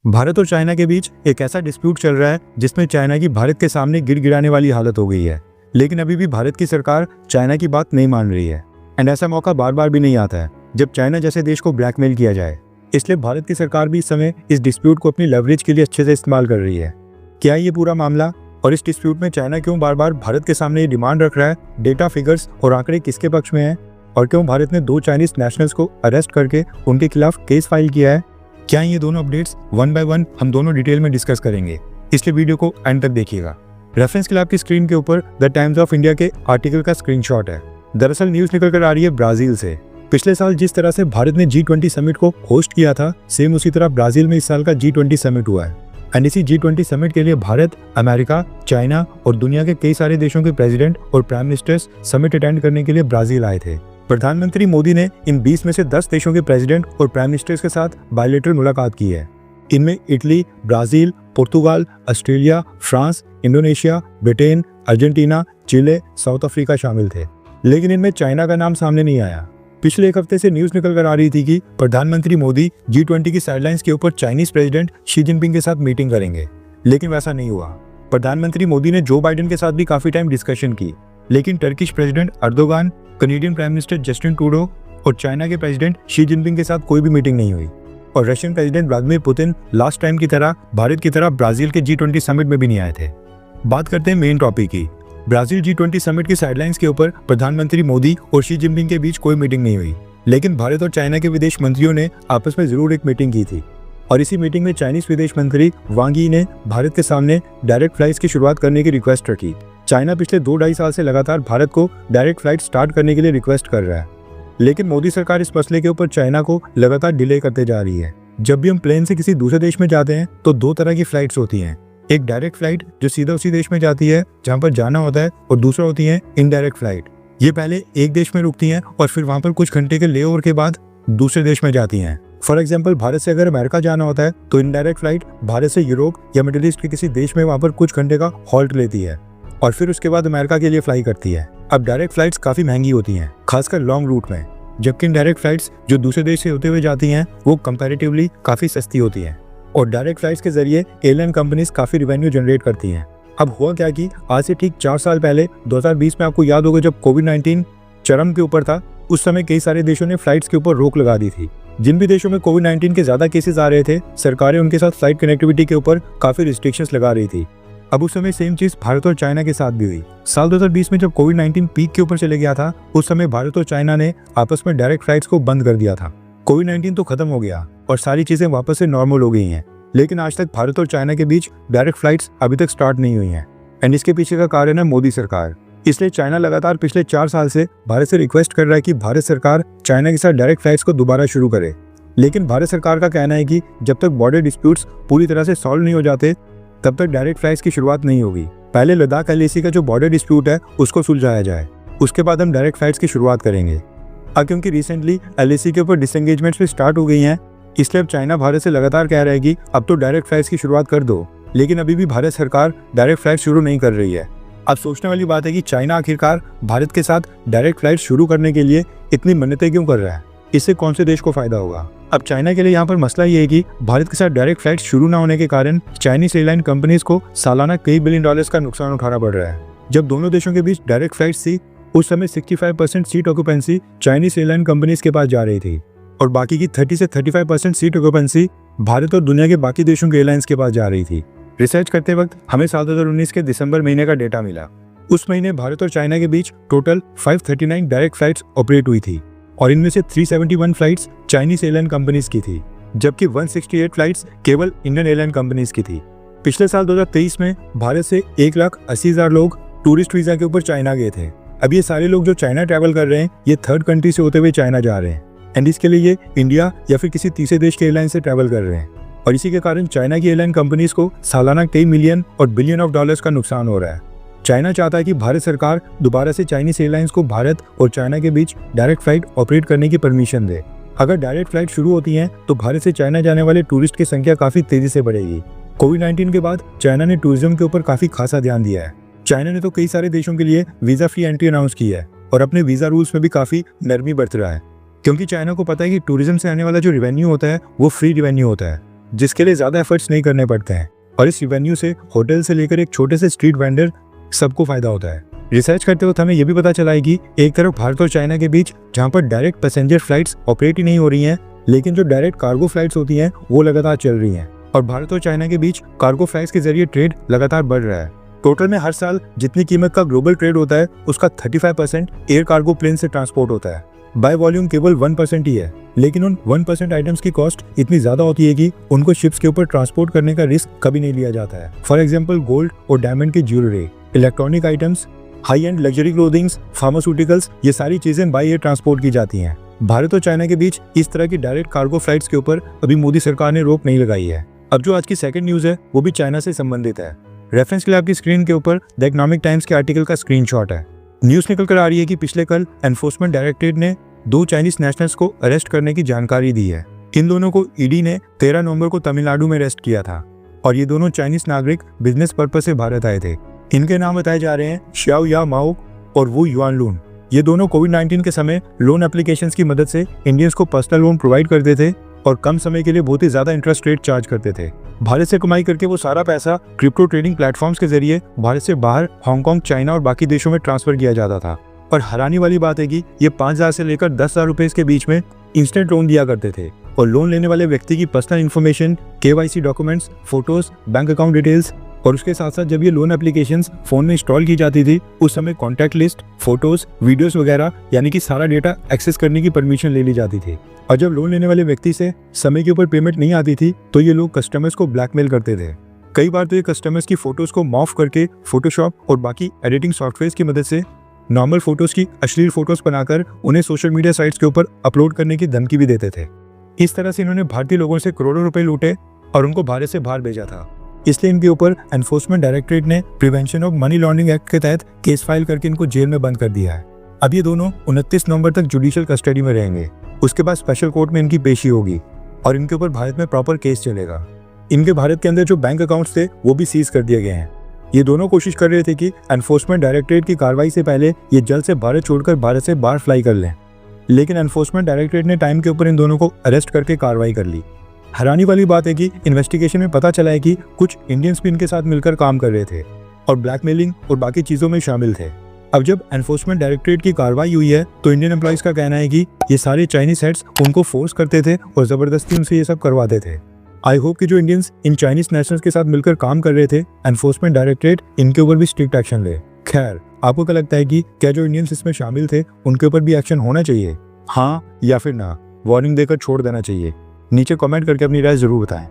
भारत और चाइना के बीच एक ऐसा डिस्प्यूट चल रहा है जिसमें चाइना की भारत के सामने गिड़गिड़ाने वाली हालत हो गई है। लेकिन अभी भी भारत की सरकार चाइना की बात नहीं मान रही है। एंड ऐसा मौका बार बार भी नहीं आता है जब चाइना जैसे देश को ब्लैकमेल किया जाए। इसलिए भारत की सरकार भी इस समय इस डिस्प्यूट को अपनी लेवरेज के लिए अच्छे से इस्तेमाल कर रही है। क्या ये पूरा मामला और इस डिस्प्यूट में चाइना क्यों बार बार भारत के सामने ये डिमांड रख रहा है, डेटा, फिगर्स और आंकड़े किसके पक्ष में हैं, और क्यों भारत ने 2 चाइनीज नेशनल्स को अरेस्ट करके उनके खिलाफ केस फाइल किया है, क्या ये दोनों अपडेट्स वन बाय वन हम दोनों डिटेल में डिस्कस करेंगे। इसलिए वीडियो को एंड तक देखिएगा। रेफरेंस के लिए आपकी स्क्रीन के ऊपर द टाइम्स ऑफ इंडिया के आर्टिकल का स्क्रीनशॉट है। दरअसल न्यूज निकल कर आ रही है ब्राजील से। पिछले साल जिस तरह से भारत ने G20 समिट को होस्ट किया था, सेम उसी तरह ब्राजील में इस साल का G20 समिट हुआ है। एंड इसी G20 समिट के लिए भारत, अमेरिका, चाइना और दुनिया के कई सारे देशों के प्रेसिडेंट और प्राइम मिनिस्टर्स समिट अटेंड करने के लिए ब्राजील आए थे। प्रधानमंत्री मोदी ने इन 20 में से 10 देशों के प्रेसिडेंट और प्राइम मिनिस्टर्स के साथ बायलैटरल मुलाकात की है। इनमें Italy, Brazil, Portugal, Australia, France, Indonesia, Britain, Argentina, Chile, South Africa शामिल थे। लेकिन इनमें चाइना का नाम सामने नहीं आया। पिछले एक हफ्ते से न्यूज निकल कर आ रही थी कि प्रधानमंत्री मोदी G20 की साइडलाइंस के ऊपर चाइनीज प्रेसिडेंट शी जिनपिंग के साथ मीटिंग करेंगे, लेकिन वैसा नहीं हुआ। प्रधानमंत्री मोदी ने जो बाइडेन के साथ भी काफी टाइम डिस्कशन की, लेकिन Turkish president Erdogan, Canadian prime minister Justin Trudeau और चाइना के प्रेसिडेंट शी जिनपिंग के साथ कोई भी मीटिंग नहीं हुई। और Russian president Vladimir Putin last time की तरह भारत की तरह ब्राजील के G20 समिट में भी नहीं आए थे। बात करते हैं मेन टॉपिक की। ब्राजील G20 समिट की साइडलाइंस के ऊपर प्रधानमंत्री मोदी और शी जिनपिंग के बीच कोई मीटिंग नहीं हुई, लेकिन भारत और चाइना के विदेश मंत्रियों ने आपस में जरूर एक मीटिंग की थी। और इसी मीटिंग में चाइनीज विदेश मंत्री वांग यी ने भारत के सामने डायरेक्ट फ्लाइट्स की शुरुआत करने की रिक्वेस्ट रखी। चाइना पिछले 2-2.5 साल से लगातार भारत को डायरेक्ट फ्लाइट स्टार्ट करने के लिए रिक्वेस्ट कर रहा है, लेकिन मोदी सरकार इस मसले के ऊपर चाइना को लगातार डिले करते जा रही है। जब भी हम प्लेन से किसी दूसरे देश में जाते हैं तो 2 तरह की फ्लाइट्स होती हैं। एक डायरेक्ट फ्लाइट जो सीधा उसी देश में जाती है जहाँ पर जाना होता है, और दूसरा होती है इनडायरेक्ट फ्लाइट। ये पहले एक देश में रुकती हैं और फिर वहाँ पर कुछ घंटे के लेओवर के बाद दूसरे देश में जाती हैं। फॉर एग्जाम्पल, भारत से अगर अमेरिका जाना होता है तो इनडायरेक्ट फ्लाइट भारत से यूरोप या मिडिल ईस्ट के किसी देश में वहाँ पर कुछ घंटे का हॉल्ट लेती है और फिर उसके बाद अमेरिका के लिए फ्लाई करती है। अब डायरेक्ट फ्लाइट्स काफी महंगी होती हैं, खासकर लॉन्ग रूट में, जबकि डायरेक्ट फ्लाइट्स जो दूसरे देश से होते हुए जाती हैं वो कंपैरेटिवली काफी सस्ती होती हैं। और डायरेक्ट फ्लाइट्स के जरिए एयरलाइन कंपनीज काफी रेवेन्यू जनरेट करती हैं। अब हुआ क्या कि आज से ठीक 4 साल पहले 2020 में, आपको याद होगा जब कोविड-19 चरम के ऊपर था, उस समय कई सारे देशों ने फ्लाइट्स के ऊपर रोक लगा दी थी। जिन भी देशों में कोविड-19 के ज्यादा केसेस आ रहे थे, सरकारें उनके साथ फ्लाइट कनेक्टिविटी के ऊपर काफी रिस्ट्रिक्शंस लगा रही थी। अब उस समय सेम चीज भारत और चाइना के साथ भी हुई। साल 2020 में जब कोविड-19 पीक के ऊपर चले गया था, उस समय भारत और चाइना ने आपस में डायरेक्ट फ्लाइट्स को बंद कर दिया था। कोविड-19 तो खत्म हो गया और सारी चीजें वापस से नॉर्मल हो गई हैं, लेकिन आज तक भारत और चाइना के बीच डायरेक्ट फ्लाइट्स अभी तक स्टार्ट नहीं हुई हैं। एंड इसके पीछे का कारण है मोदी सरकार। इसलिए चाइना लगातार पिछले 4 साल से भारत से रिक्वेस्ट कर रहा है कि भारत सरकार चाइना के साथ डायरेक्ट फ्लाइट्स को दोबारा शुरू करे। लेकिन भारत सरकार का कहना है कि जब तक बॉर्डर डिस्प्यूट्स पूरी तरह से सॉल्व नहीं हो जाते, तब तक डायरेक्ट फ्लाइट्स की शुरुआत नहीं होगी। पहले लद्दाख LAC का जो बॉर्डर डिस्प्यूट है उसको सुलझाया जाए, उसके बाद हम डायरेक्ट फ्लाइट्स की शुरुआत करेंगे। अब क्योंकि रिसेंटली LAC के ऊपर डिसएंगेजमेंट्स भी स्टार्ट हो गई हैं, इसलिए अब चाइना भारत से लगातार कह रहा है कि अब तो डायरेक्ट फ्लाइट्स की शुरुआत कर दो, लेकिन अभी भी भारत सरकार डायरेक्ट फ्लाइट शुरू नहीं कर रही है। अब सोचने वाली बात है कि चाइना आखिरकार भारत के साथ डायरेक्ट फ्लाइट शुरू करने के लिए इतनी मन्नतें क्यों कर रहा है, इससे कौन से देश को फायदा होगा। अब चाइना के लिए यहाँ पर मसला ये है कि भारत के साथ डायरेक्ट फ्लाइट शुरू ना होने के कारण चाइनीज एयरलाइन कंपनीज को सालाना कई बिलियन डॉलर्स का नुकसान उठाना पड़ रहा है। जब दोनों देशों के बीच डायरेक्ट फ्लाइट्स थी, उस समय 65% seat occupancy Chinese airline companies के पास जा रही थी और बाकी की 30 से 35% सीट ऑक्यूपेंसी भारत और दुनिया के बाकी देशों के एयरलाइंस के पास जा रही थी। रिसर्च करते वक्त हमें साल 2019 के दिसंबर महीने का डेटा मिला। उस महीने भारत और चाइना के बीच टोटल 539 डायरेक्ट फ्लाइट्स ऑपरेट हुई थी और इनमें से 371 फ्लाइट्स चाइनीज एयरलाइन कंपनीज की थी, जबकि 168 फ्लाइट्स केवल इंडियन एयरलाइन कंपनीज की थी। पिछले साल 2023 में भारत से 1,80,000 लोग टूरिस्ट वीजा के ऊपर चाइना गए थे। अब ये सारे लोग जो चाइना ट्रैवल कर रहे हैं, ये थर्ड कंट्री से होते हुए चाइना जा रहे हैं, एंड इसके लिए ये इंडिया या फिर किसी तीसरे देश के एयरलाइन से ट्रैवल कर रहे हैं। और इसी के कारण चाइना की एयरलाइन कंपनीज को सालाना कई मिलियन और बिलियन ऑफ डॉलर्स का नुकसान हो रहा है। चाइना चाहता है कि भारत सरकार दोबारा से चाइनीज एयरलाइंस को भारत और चाइना के बीच डायरेक्ट फ्लाइट ऑपरेट करने की परमिशन दे। अगर डायरेक्ट फ्लाइट शुरू होती हैं तो भारत से चाइना जाने वाले टूरिस्ट की संख्या काफी तेजी से बढ़ेगी। कोविड-19 के बाद चाइना ने टूरिज्म के ऊपर काफी खासा ध्यान दिया है। चाइना ने तो कई सारे देशों के लिए वीजा फ्री एंट्री अनाउंस की है और अपने वीजा रूल्स में भी काफी नरमी बरत रहा है, क्योंकि चाइना को पता है कि टूरिज्म से आने वाला जो रेवेन्यू होता है वो फ्री रेवेन्यू होता है। जिसके लिए ज़्यादा एफर्ट्स नहीं करने पड़ते हैं, और इस रेवेन्यू से होटल से लेकर एक छोटे से स्ट्रीट वेंडर सबको फायदा होता है। रिसर्च करते वक्त हमें यह भी पता चला है कि एक तरफ भारत और चाइना के बीच जहाँ पर डायरेक्ट पैसेंजर फ्लाइट्स ऑपरेट ही नहीं हो रही हैं, लेकिन जो डायरेक्ट कार्गो फ्लाइट्स होती हैं वो लगातार चल रही हैं, और भारत और चाइना के बीच कार्गो फ्लाइट्स के जरिए ट्रेड लगातार बढ़ रहा है। टोटल में हर साल जितनी कीमत का ग्लोबल ट्रेड होता है उसका 35% एयर कार्गो प्लेन से ट्रांसपोर्ट होता है। बाय वॉल्यूम केवल 1% ही है, लेकिन उन 1% आइटम्स की कॉस्ट इतनी ज्यादा होती है कि उनको शिप्स के ऊपर ट्रांसपोर्ट करने का रिस्क कभी नहीं लिया जाता है। फॉर एग्जाम्पल गोल्ड और डायमंड की jewellery, electronic items, high and luxury clothings, pharmaceuticals, ये सारी चीजें बाय एयर ट्रांसपोर्ट की जाती हैं। भारत और चाइना के बीच इस तरह की डायरेक्ट कार्गो फ्लाइट्स के ऊपर अभी मोदी सरकार ने रोक नहीं लगाई है। अब जो आज की सेकंड न्यूज है वो भी चाइना से संबंधित है। रेफरेंस के लिए आपकी स्क्रीन के ऊपर द इकोनॉमिक टाइम्स के आर्टिकल का स्क्रीनशॉट है। न्यूज निकल कर आ रही है कि पिछले कल एनफोर्समेंट डायरेक्टरेट ने 2 चाइनीज नेशनल्स को अरेस्ट करने की जानकारी दी है। इन दोनों को ईडी ने 13 नवंबर को तमिलनाडु में अरेस्ट किया था, और ये दोनों चाइनीज नागरिक बिजनेस पर्पज से भारत आए थे। इनके नाम बताए जा रहे हैं श्याओ या माओ और वू युआनलून। ये दोनों कोविड-19 के समय लोन एप्लीकेशंस की मदद से इंडियंस को पर्सनल लोन प्रोवाइड करते थे और कम समय के लिए बहुत ही ज्यादा इंटरेस्ट रेट चार्ज करते थे। भारत से कमाई करके वो सारा पैसा क्रिप्टो ट्रेडिंग प्लेटफॉर्म्स के जरिए भारत से बाहर हांगकांग, चाइना और बाकी देशों में ट्रांसफर किया जाता था। और हैरानी वाली बात है कि ये 5,000 से लेकर 10,000 रुपए के बीच में इंस्टेंट लोन दिया करते थे, और लोन लेने वाले व्यक्ति की personal information, KYC documents, photos, bank account details, और उसके साथ साथ जब ये लोन एप्लीकेशंस फोन में इंस्टॉल की जाती थी उस समय कॉन्टैक्ट लिस्ट, फोटोज, वीडियोस वगैरह यानी कि सारा डेटा एक्सेस करने की परमिशन ले ली जाती थी। और जब लोन लेने वाले व्यक्ति से समय के ऊपर पेमेंट नहीं आती थी तो ये लोग कस्टमर्स को ब्लैकमेल करते थे। कई बार तो ये कस्टमर्स की फोटोज को मॉर्फ करके फोटोशॉप और बाकी एडिटिंग सॉफ्टवेयर की मदद से नॉर्मल फोटोज की अश्लील फोटोज बनाकर उन्हें सोशल मीडिया साइट्स के ऊपर अपलोड करने की धमकी भी देते थे। इस तरह से इन्होंने भारतीय लोगों से करोड़ों रुपए लूटे और उनको भारत से बाहर भेजा था। इसलिए इनके ऊपर एनफोर्समेंट डायरेक्टरेट ने prevention of money laundering act के तहत केस फाइल करके इनको जेल में बंद कर दिया है। अब ये दोनों 29 नवंबर तक जुडिशियल कस्टडी में रहेंगे। उसके बाद स्पेशल कोर्ट में इनकी पेशी होगी और इनके ऊपर भारत में प्रॉपर केस चलेगा। इनके भारत के अंदर जो बैंक अकाउंट्स थे वो भी सीज कर दिए गए हैं। ये दोनों कोशिश कर रहे थे कि एनफोर्समेंट डायरेक्टरेट की कार्रवाई से पहले ये जल्द से भारत छोड़कर भारत से बाहर फ्लाई कर लें, लेकिन एनफोर्समेंट डायरेक्टरेट ने टाइम के ऊपर इन दोनों को अरेस्ट करके कार्रवाई कर ली। हैरानी वाली बात है कि इन्वेस्टिगेशन में पता चला है कि कुछ इंडियंस भी इनके साथ मिलकर काम कर रहे थे और ब्लैकमेलिंग और बाकी चीजों में शामिल थे। अब जब एनफोर्समेंट डायरेक्टरेट की कार्रवाई हुई है तो इंडियन एम्प्लॉइज का कहना है कि ये सारे चाइनीज हेड्स उनको फोर्स करते थे और जबरदस्ती उनसे ये सब करवाते थे। आई होप कि जो इंडियंस इन चाइनीज नेशनल्स के साथ मिलकर काम कर रहे थे एनफोर्समेंट डायरेक्टरेट इनके ऊपर भी स्ट्रिक्ट एक्शन ले। खैर, आपको क्या लगता है कि क्या जो इंडियंस इसमें शामिल थे उनके ऊपर भी एक्शन होना चाहिए, हाँ या फिर ना? वार्निंग देकर छोड़ देना चाहिए? नीचे कमेंट करके अपनी राय जरूर बताएं।